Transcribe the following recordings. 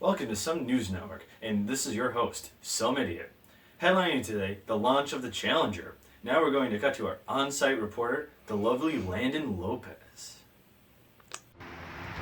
Welcome to Some News Network, and this is your host, Some Idiot. Headlining today, the launch of the Challenger. Now we're going to cut to our on-site reporter, the lovely Landon Lopez.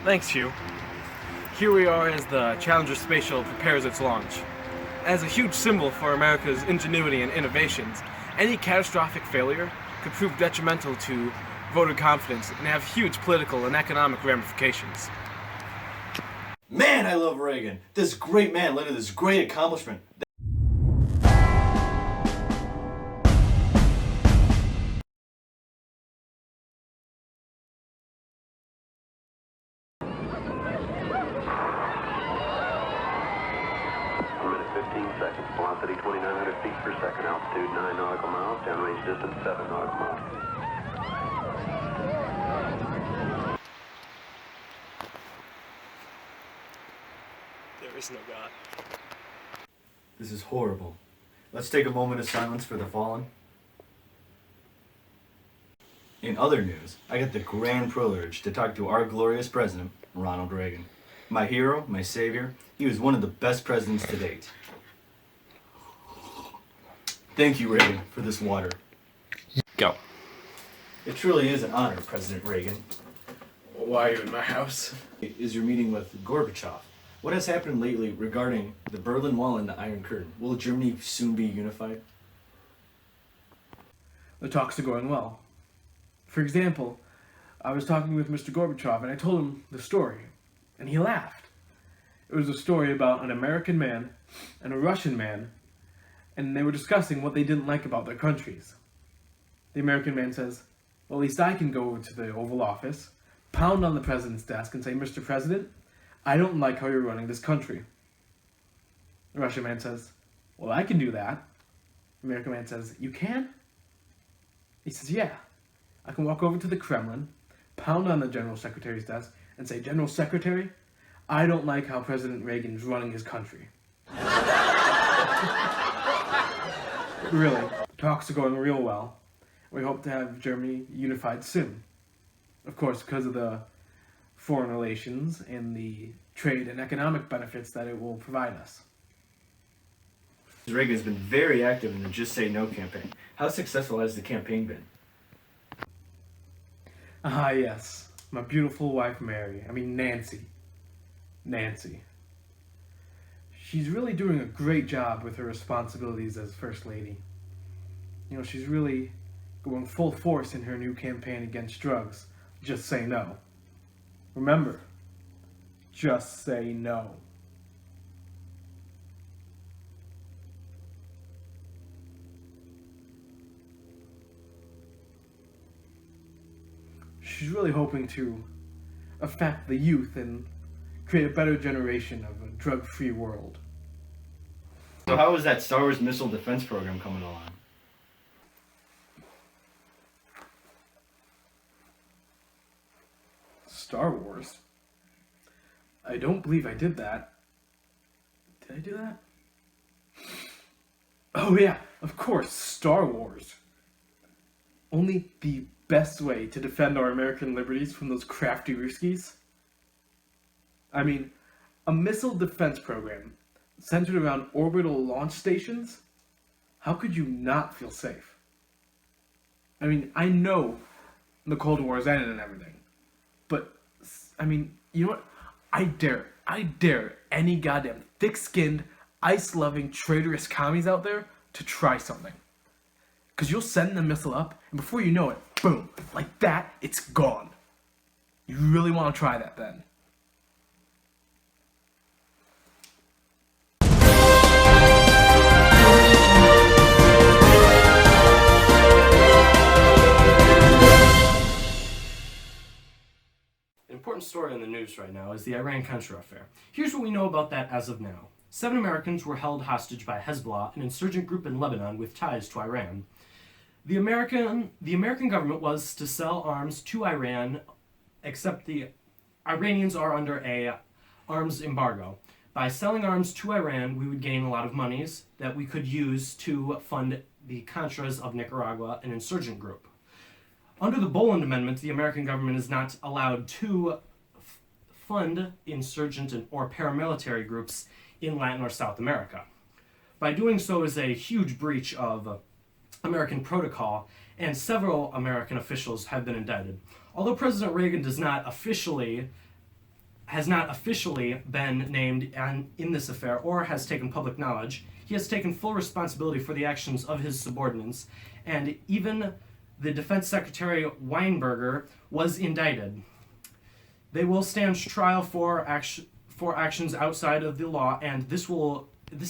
Thanks, Hugh. Here we are as the Challenger space shuttle prepares its launch. As a huge symbol for America's ingenuity and innovations, any catastrophic failure could prove detrimental to voter confidence and have huge political and economic ramifications. Man, I love Reagan. This great man led to this great accomplishment. Seconds. Velocity 2,900 feet per second. Altitude 9 nautical miles. Downrange distance 7 nautical miles. There is no God. This is horrible. Let's take a moment of silence for the fallen. In other news, I get the grand privilege to talk to our glorious president, Ronald Reagan. My hero, my savior, he was one of the best presidents to date. Thank you, Reagan, for this water. Go. It truly is an honor, President Reagan. Why are you in my house? Is your meeting with Gorbachev. What has happened lately regarding the Berlin Wall and the Iron Curtain? Will Germany soon be unified? The talks are going well. For example, I was talking with Mr. Gorbachev and I told him the story, and he laughed. It was a story about an American man and a Russian man, and they were discussing what they didn't like about their countries. The American man says, well, at least I can go over to the Oval Office, pound on the president's desk and say, Mr. President, I don't like how you're running this country. The Russian man says, well, I can do that. The American man says, you can? He says, yeah. I can walk over to the Kremlin, pound on the General Secretary's desk, and say, General Secretary, I don't like how President Reagan's running his country. Really, talks are going real well. We hope to have Germany unified soon. Of course, because of the foreign relations and the trade and economic benefits that it will provide us. Reagan has been very active in the Just Say No campaign. How successful has the campaign been? Ah, yes. My beautiful wife, Nancy. Nancy. She's really doing a great job with her responsibilities as First Lady. You know, she's really going full force in her new campaign against drugs. Just say no. Remember, just say no. She's really hoping to affect the youth and create a better generation of a drug-free world. So how is that Star Wars missile defense program coming along? Star Wars? I don't believe I did that. Did I do that? Oh yeah, of course, Star Wars. Only the best way to defend our American liberties from those crafty Ruskies. I mean, a missile defense program centered around orbital launch stations? How could you not feel safe? I mean, I know the Cold War is ended and everything, but, I mean, you know what? I dare any goddamn thick-skinned, ice-loving, traitorous commies out there to try something. Because you'll send the missile up, and before you know it, boom, like that, it's gone. You really want to try that then? An important story in the news right now is the Iran-Contra affair. Here's what we know about that as of now. 7 Americans were held hostage by Hezbollah, an insurgent group in Lebanon with ties to Iran. The American government was to sell arms to Iran, except the Iranians are under a arms embargo. By selling arms to Iran, we would gain a lot of monies that we could use to fund the Contras of Nicaragua, an insurgent group. Under the Boland Amendment, the American government is not allowed to fund insurgent or paramilitary groups in Latin or South America. By doing so is a huge breach of American protocol, and several American officials have been indicted. Although President Reagan has not officially been named in this affair or has taken public knowledge, he has taken full responsibility for the actions of his subordinates, and even the Defense Secretary Weinberger was indicted. They will stand trial for actions outside of the law, and this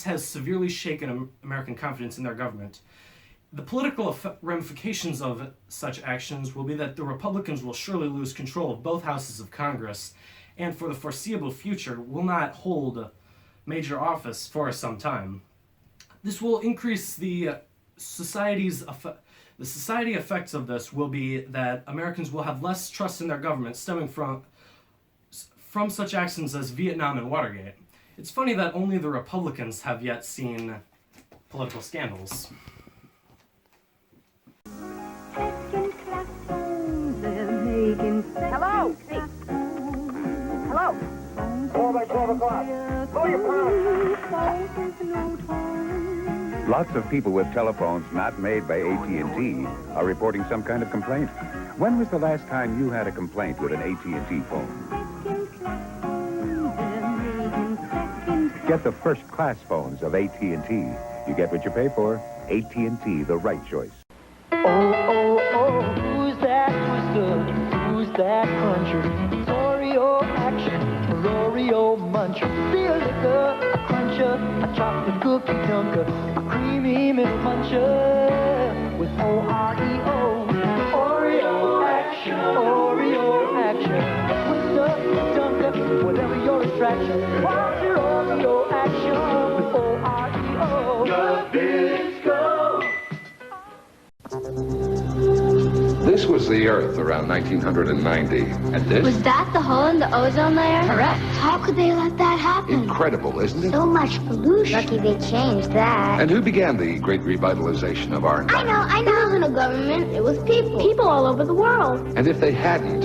has severely shaken American confidence in their government. The political ramifications of such actions will be that the Republicans will surely lose control of both houses of Congress, and for the foreseeable future will not hold major office for some time. This will increase the society effects of this will be that Americans will have less trust in their government stemming from such actions as Vietnam and Watergate. It's funny that only the Republicans have yet seen political scandals. Hello? Hey. Hello? 4 by 12 o'clock. Blow your phone. Lots of people with telephones not made by AT&T are reporting some kind of complaint. When was the last time you had a complaint with an AT&T phone? Get the first-class phones of AT&T. You get what you pay for. AT&T, the right choice. Oh, oh, oh, who's that twister? Who's that cruncher? It's Oreo action, Oreo muncher. Be a liquor, a cruncher, a chocolate cookie dunker, a creamy milk muncher with O-R-E-O. Oreo action, Oreo action. Twister, dunker, whatever your attraction. Want your Oreo action with O-R-E-O. Nabisco. This was the Earth around 1990, and this? Was that the hole in the ozone layer? Correct. How could they let that happen? Incredible, isn't it? So much pollution. Lucky they changed that. And who began the great revitalization of our environment? I know. It wasn't a government. It was people. People all over the world. And if they hadn't,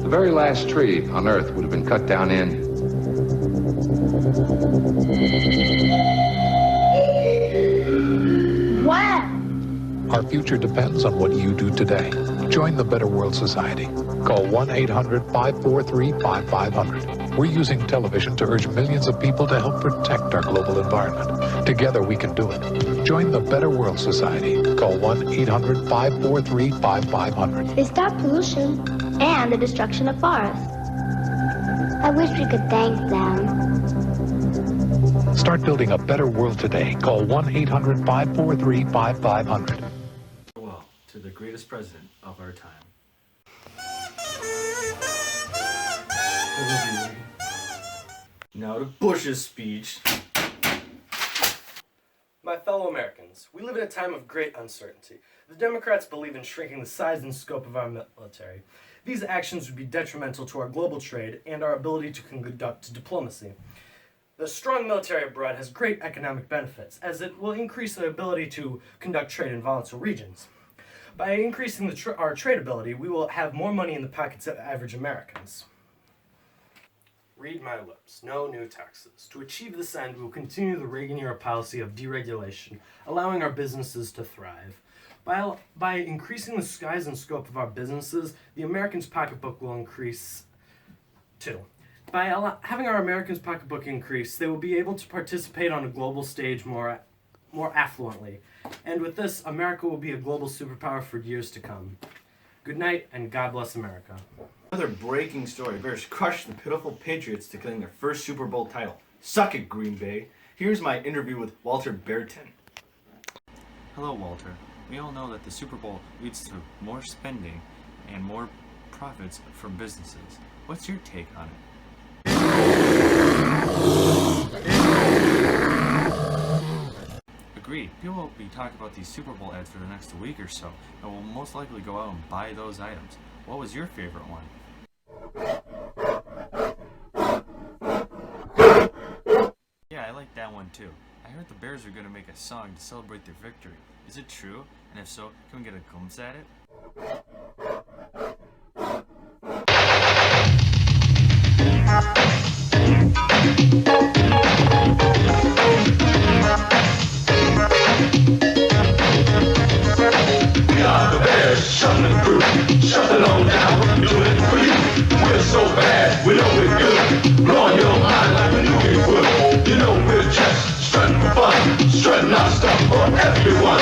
the very last tree on Earth would have been cut down in... Wow. Our future depends on what you do today. Join the Better World Society. Call 1-800-543-5500. We're using television to urge millions of people to help protect our global environment. Together we can do it. Join the Better World Society. Call 1-800-543-5500. They stop pollution and the destruction of forests. I wish we could thank them. Start building a better world today. Call 1-800-543-5500. Well, to the greatest president of our time. Now to Bush's speech. My fellow Americans, we live in a time of great uncertainty. The Democrats believe in shrinking the size and scope of our military. These actions would be detrimental to our global trade and our ability to conduct diplomacy. The strong military abroad has great economic benefits, as it will increase the ability to conduct trade in volatile regions. By increasing our trade ability, we will have more money in the pockets of average Americans. Read my lips. No new taxes. To achieve this end, we will continue the Reagan-era policy of deregulation, allowing our businesses to thrive. By increasing the size and scope of our businesses, the American's pocketbook will increase too. By having our Americans' pocketbook increase, they will be able to participate on a global stage more affluently. And with this, America will be a global superpower for years to come. Good night, and God bless America. Another breaking story. Bears crushed the pitiful Patriots to claim their first Super Bowl title. Suck it, Green Bay. Here's my interview with Walter Berton. Hello, Walter. We all know that the Super Bowl leads to more spending and more profits for businesses. What's your take on it? Agreed. People will be talking about these Super Bowl ads for the next week or so, and will most likely go out and buy those items. What was your favorite one? Yeah, I like that one too. I heard the Bears are going to make a song to celebrate their victory. Is it true? And if so, can we get a glimpse at it? everyone.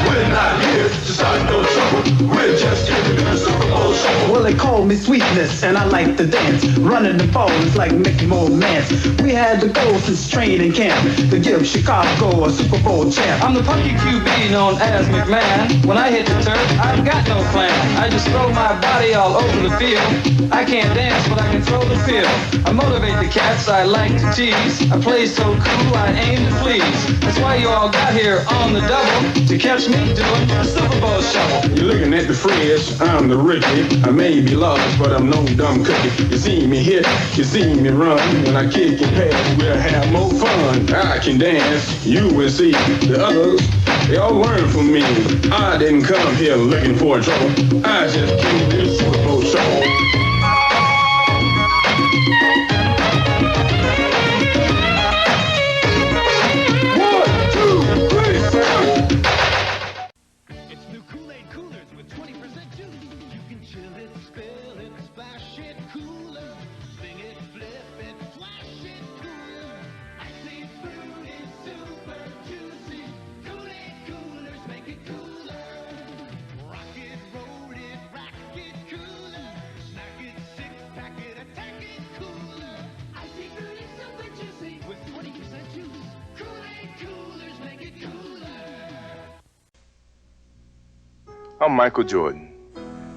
We're not here to start no trouble. We're just here to do the Super Bowl show. Well, they call me Sweetness, and I like to dance. Running the balls like Mickey Mance. We had the goal since training camp to give Chicago a Super Bowl champ. I'm the punky QB known as McMahon. When I hit the turf, I've got no plan. I just throw my body all over the field. I can't dance, but I can throw the pill. I motivate the cats, I like to tease. I play so cool, I aim to please. That's why you all got here on the double to catch me doing the Super Bowl show. You're looking at the fresh, I'm the rookie. I may be large, but I'm no dumb cookie. You see me hit, you see me run. When I kick and pass, we'll have more fun. I can dance, you will see. The others, they all learn from me. I didn't come here looking for trouble. I just came to the Super Bowl show. I'm Michael Jordan.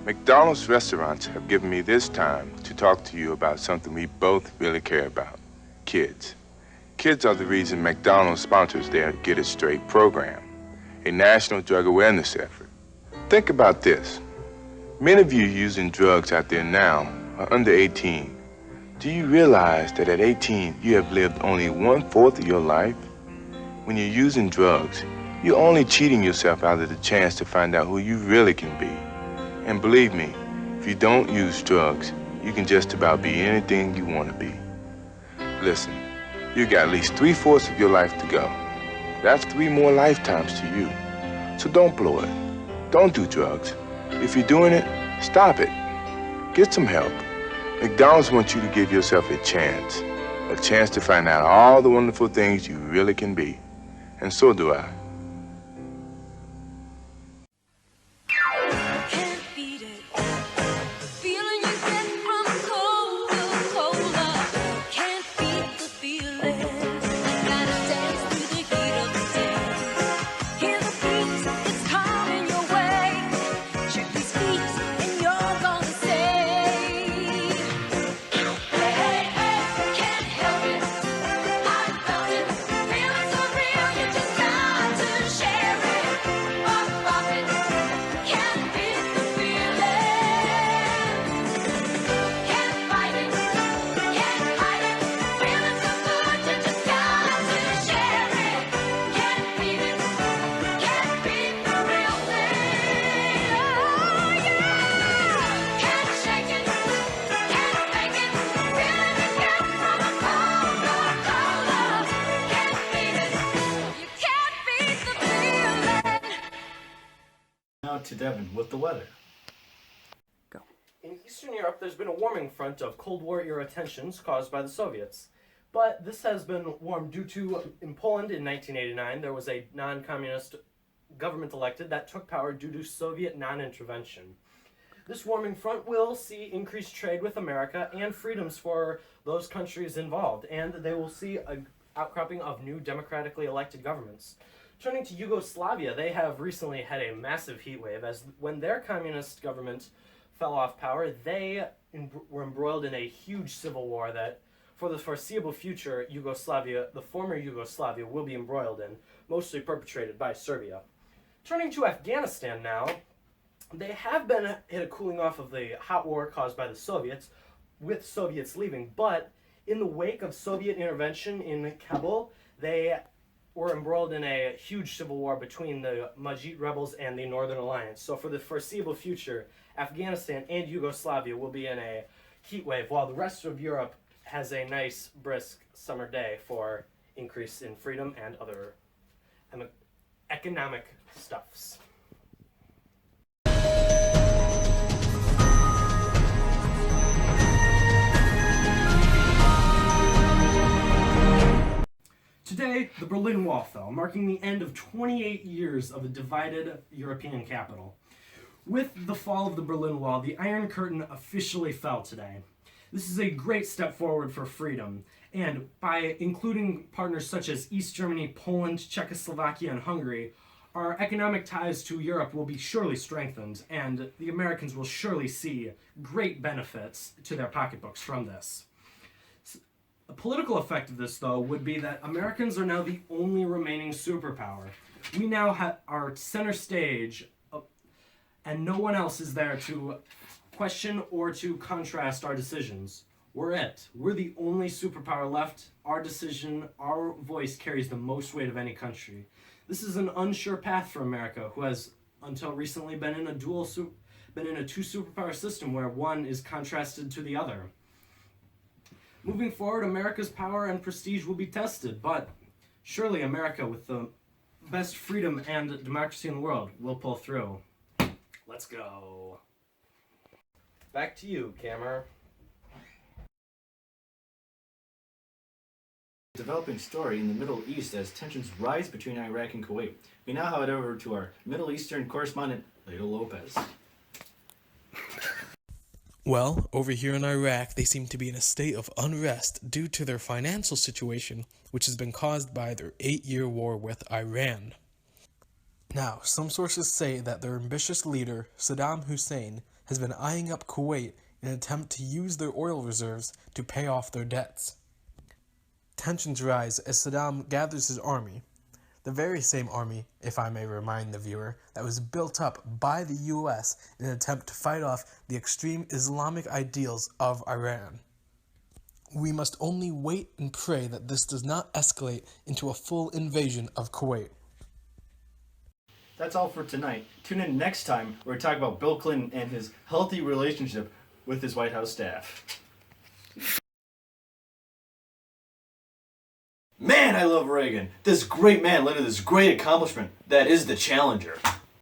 McDonald's restaurants have given me this time to talk to you about something we both really care about, kids. Kids are the reason McDonald's sponsors their Get It Straight program, a national drug awareness effort. Think about this. Many of you using drugs out there now are under 18. Do you realize that at 18, you have lived only 1/4 of your life? When you're using drugs, you're only cheating yourself out of the chance to find out who you really can be. And believe me, if you don't use drugs, you can just about be anything you want to be. Listen, you got at least 3/4 of your life to go. That's 3 more lifetimes to you. So don't blow it. Don't do drugs. If you're doing it, stop it. Get some help. McDonald's wants you to give yourself a chance to find out all the wonderful things you really can be. And so do I. To Devin with the weather. In Eastern Europe, there's been a warming front of Cold War-era tensions caused by the Soviets. But this has been warmed due to, in Poland in 1989, there was a non-communist government elected that took power due to Soviet non-intervention. This warming front will see increased trade with America and freedoms for those countries involved, and they will see an outcropping of new democratically elected governments. Turning to Yugoslavia, they have recently had a massive heat wave, as when their communist government fell off power, they were embroiled in a huge civil war that, for the foreseeable future, Yugoslavia, the former Yugoslavia, will be embroiled in, mostly perpetrated by Serbia. Turning to Afghanistan now, they have been hit a cooling off of the hot war caused by the Soviets, with Soviets leaving, but in the wake of Soviet intervention in Kabul, they were embroiled in a huge civil war between the Mujahid rebels and the Northern Alliance. So for the foreseeable future, Afghanistan and Yugoslavia will be in a heat wave, while the rest of Europe has a nice, brisk summer day for increase in freedom and other economic stuffs. Today Today, the Berlin Wall fell, marking the end of 28 years of a divided European capital. With the fall of the Berlin Wall, the Iron Curtain officially fell today. This is a great step forward for freedom, and by including partners such as East Germany, Poland, Czechoslovakia, and Hungary, our economic ties to Europe will be surely strengthened, and the Americans will surely see great benefits to their pocketbooks from this. A political effect of this, though, would be that Americans are now the only remaining superpower. We now are center stage, and no one else is there to question or to contrast our decisions. We're it. We're the only superpower left. Our decision, our voice carries the most weight of any country. This is an unsure path for America, who has until recently been in a two superpower system where one is contrasted to the other. Moving forward, America's power and prestige will be tested, but surely America, with the best freedom and democracy in the world, will pull through. Let's go. Back to you, Cameron. Developing story in the Middle East as tensions rise between Iraq and Kuwait. We now head over to our Middle Eastern correspondent, Leo Lopez. Well, over here in Iraq, they seem to be in a state of unrest due to their financial situation, which has been caused by their 8-year war with Iran. Now, some sources say that their ambitious leader, Saddam Hussein, has been eyeing up Kuwait in an attempt to use their oil reserves to pay off their debts. Tensions rise as Saddam gathers his army, the very same army, if I may remind the viewer, that was built up by the US in an attempt to fight off the extreme Islamic ideals of Iran. We must only wait and pray that this does not escalate into a full invasion of Kuwait. That's all for tonight. Tune in next time where we talk about Bill Clinton and his healthy relationship with his White House staff. Man, I love Reagan. This great man led to this great accomplishment that is the Challenger.